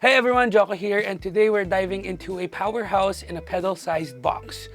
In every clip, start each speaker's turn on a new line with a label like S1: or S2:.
S1: Hey everyone, Joko here, and today we're diving into a powerhouse in a pedal-sized box.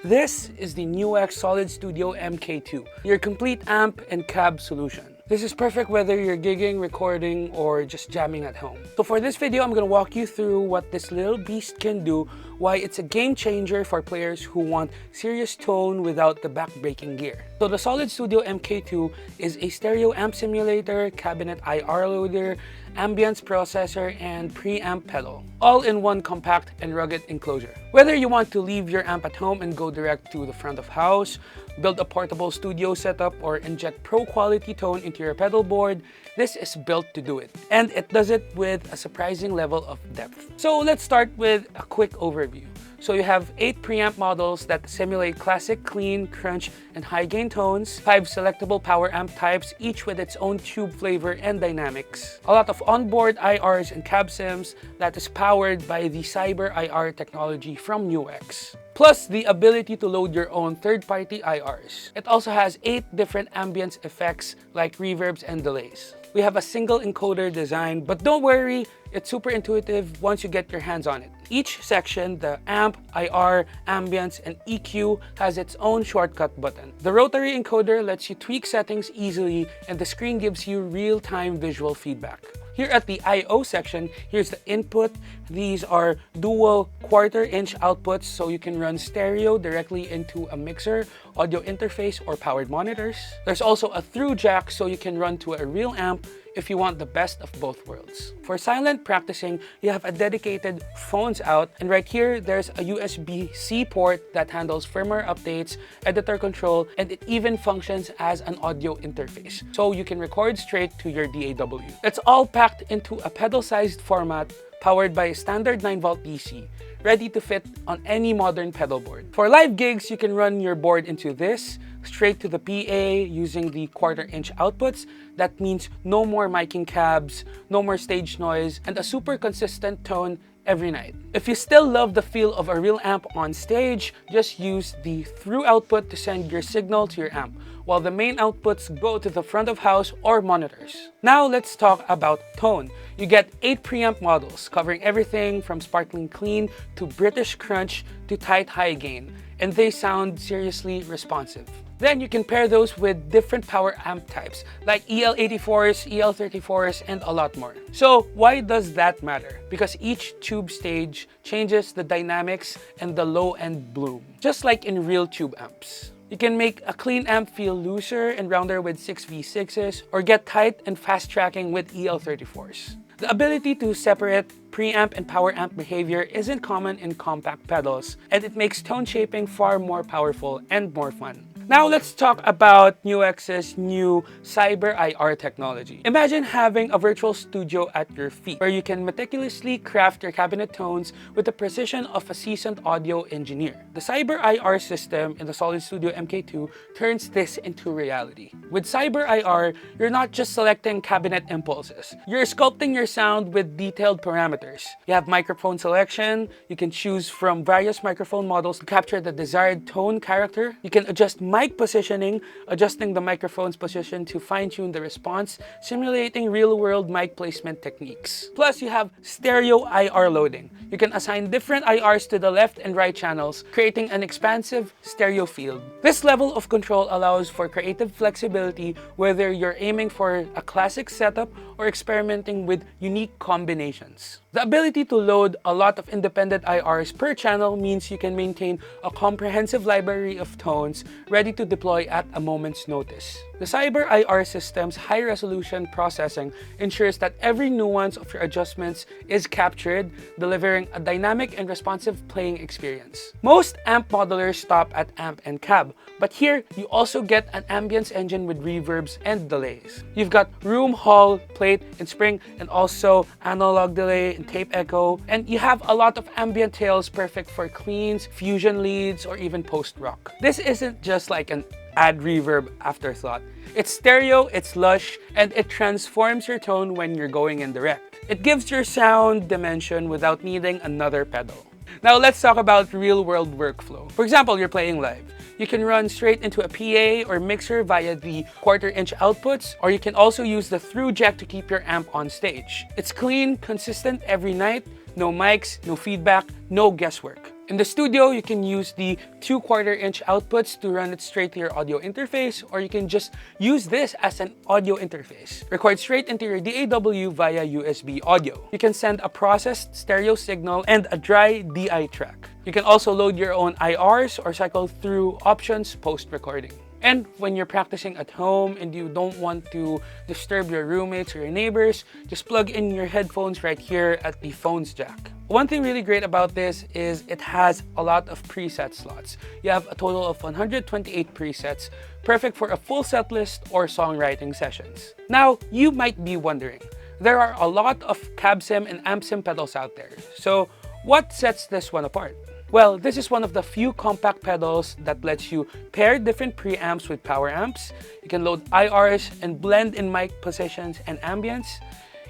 S1: This is the NUX Solid Studio MKII, your complete amp and cab solution. This is perfect whether you're gigging, recording, or just jamming at home. So for this video, I'm going to walk you through what this little beast can do, why it's a game changer for players who want serious tone without the back-breaking gear. So the Solid Studio MKII is a stereo amp simulator, cabinet IR loader, ambience processor, and preamp pedal, all in one compact and rugged enclosure. Whether you want to leave your amp at home and go direct to the front of house, build a portable studio setup, or inject pro-quality tone into your pedal board, this is built to do it. And it does it with a surprising level of depth. So let's start with a quick overview. So you have 8 preamp models that simulate classic, clean, crunch, and high-gain tones, 5 selectable power amp types, each with its own tube flavor and dynamics, a lot of onboard IRs and cab sims that is powered by the Cyber IR technology from NUX. Plus the ability to load your own third-party IRs. It also has 8 different ambience effects like reverbs and delays. We have a single encoder design, but don't worry, it's super intuitive once you get your hands on it. Each section, the amp, IR, ambience, and EQ, has its own shortcut button. The rotary encoder lets you tweak settings easily, and the screen gives you real-time visual feedback. Here at the I/O section, here's the input. These are dual quarter-inch outputs, so you can run stereo directly into a mixer, audio interface, or powered monitors. There's also a through jack, so you can run to a real amp if you want the best of both worlds. For silent practicing, you have a dedicated phones out, and right here, there's a USB-C port that handles firmware updates, editor control, and it even functions as an audio interface, so you can record straight to your DAW. It's all packed into a pedal-sized format powered by a standard 9-volt DC, ready to fit on any modern pedal board. For live gigs, you can run your board into this, straight to the PA using the quarter-inch outputs. That means no more miking cabs, no more stage noise, and a super consistent tone every night. If you still love the feel of a real amp on stage, just use the through output to send your signal to your amp, while the main outputs go to the front of house or monitors. Now let's talk about tone. You get 8 preamp models covering everything from sparkling clean to British crunch to tight high gain, and they sound seriously responsive. Then you can pair those with different power amp types like EL84s, EL34s, and a lot more. So why does that matter? Because each tube stage changes the dynamics and the low end bloom, just like in real tube amps. You can make a clean amp feel looser and rounder with 6v6s, or get tight and fast tracking with EL34s. The ability to separate preamp and power amp behavior isn't common in compact pedals, and it makes tone shaping far more powerful and more fun. Now let's talk about NUX's new Cyber IR technology. Imagine having a virtual studio at your feet, where you can meticulously craft your cabinet tones with the precision of a seasoned audio engineer. The Cyber IR system in the Solid Studio MKII turns this into reality. With Cyber IR, you're not just selecting cabinet impulses. You're sculpting your sound with detailed parameters. You have microphone selection. You can choose from various microphone models to capture the desired tone character. You can adjust mic positioning, adjusting the microphone's position to fine-tune the response, simulating real-world mic placement techniques. Plus, you have stereo IR loading. You can assign different IRs to the left and right channels, creating an expansive stereo field. This level of control allows for creative flexibility, whether you're aiming for a classic setup or experimenting with unique combinations. The ability to load a lot of independent IRs per channel means you can maintain a comprehensive library of tones ready to deploy at a moment's notice. The Cyber IR system's high-resolution processing ensures that every nuance of your adjustments is captured, delivering a dynamic and responsive playing experience. Most amp modelers stop at amp and cab, but here you also get an ambience engine with reverbs and delays. You've got room, hall, plate, and spring, and also analog delay and tape echo, and you have a lot of ambient tails perfect for cleans, fusion leads, or even post-rock. This isn't just like an add reverb afterthought. It's stereo, it's lush, and it transforms your tone when you're going in direct. It gives your sound dimension without needing another pedal. Now let's talk about real-world workflow. For example, you're playing live. You can run straight into a PA or mixer via the 1/4" outputs, or you can also use the through jack to keep your amp on stage. It's clean, consistent every night, no mics, no feedback, no guesswork. In the studio, you can use the 2/4" outputs to run it straight to your audio interface, or you can just use this as an audio interface. Record straight into your DAW via USB audio. You can send a processed stereo signal and a dry DI track. You can also load your own IRs or cycle through options post-recording. And when you're practicing at home and you don't want to disturb your roommates or your neighbors, just plug in your headphones right here at the phone's jack. One thing really great about this is it has a lot of preset slots. You have a total of 128 presets, perfect for a full set list or songwriting sessions. Now, you might be wondering, there are a lot of cab sim and amp sim pedals out there. So what sets this one apart? Well, this is one of the few compact pedals that lets you pair different preamps with power amps. You can load IRs and blend in mic positions and ambience.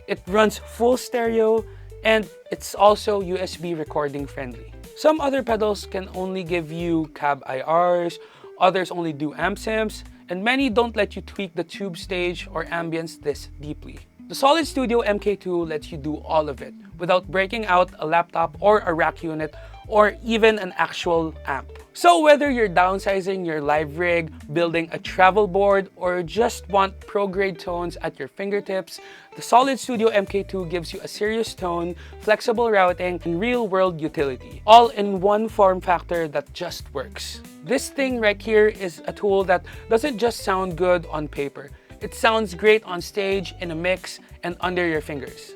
S1: It runs full stereo, and it's also USB recording friendly. Some other pedals can only give you cab IRs, others only do amp sims, and many don't let you tweak the tube stage or ambience this deeply. The Solid Studio MKII lets you do all of it without breaking out a laptop or a rack unit or even an actual amp. So whether you're downsizing your live rig, building a travel board, or just want pro-grade tones at your fingertips, the Solid Studio MKII gives you a serious tone, flexible routing, and real-world utility, all in one form factor that just works. This thing right here is a tool that doesn't just sound good on paper. It sounds great on stage, in a mix, and under your fingers.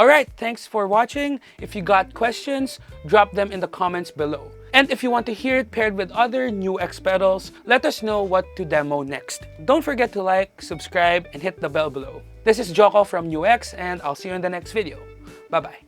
S1: Alright, thanks for watching. If you got questions, drop them in the comments below. And if you want to hear it paired with other NUX pedals, let us know what to demo next. Don't forget to like, subscribe, and hit the bell below. This is Joko from NUX, and I'll see you in the next video. Bye-bye.